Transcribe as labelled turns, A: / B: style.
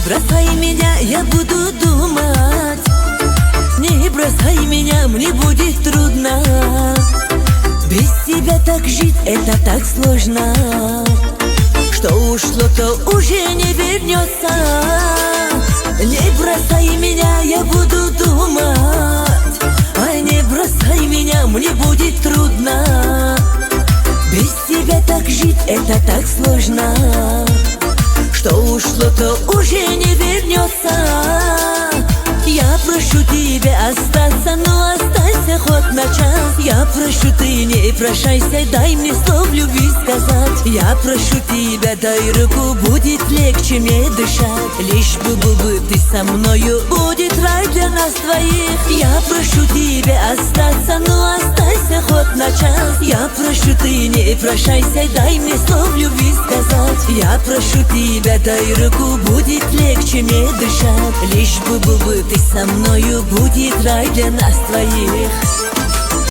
A: бросай меня, я буду думать. Не бросай меня, мне будет трудно. Без тебя так жить, это так сложно. Что ушло, то уже не вернется. Не бросай меня, я буду думать. Ай, не бросай меня, мне будет трудно. Без тебя так жить, это так сложно. Что ушло, то уже не вернется. Я прошу тебя остаться, но останься хоть на час. Я прошу, ты не прощайся, дай мне слов любви сказать. Я прошу тебя, дай руку, будет легче мне дышать. Лишь бы ты со мною, будет рай для нас двоих. Я прошу тебя остаться, но останься хоть на час. Я прошу, ты не прощайся, дай мне слов любви сказать. Я прошу тебя, дай руку, будет легче мне дышать. Лишь бы ты со мною, будет рай для нас двоих.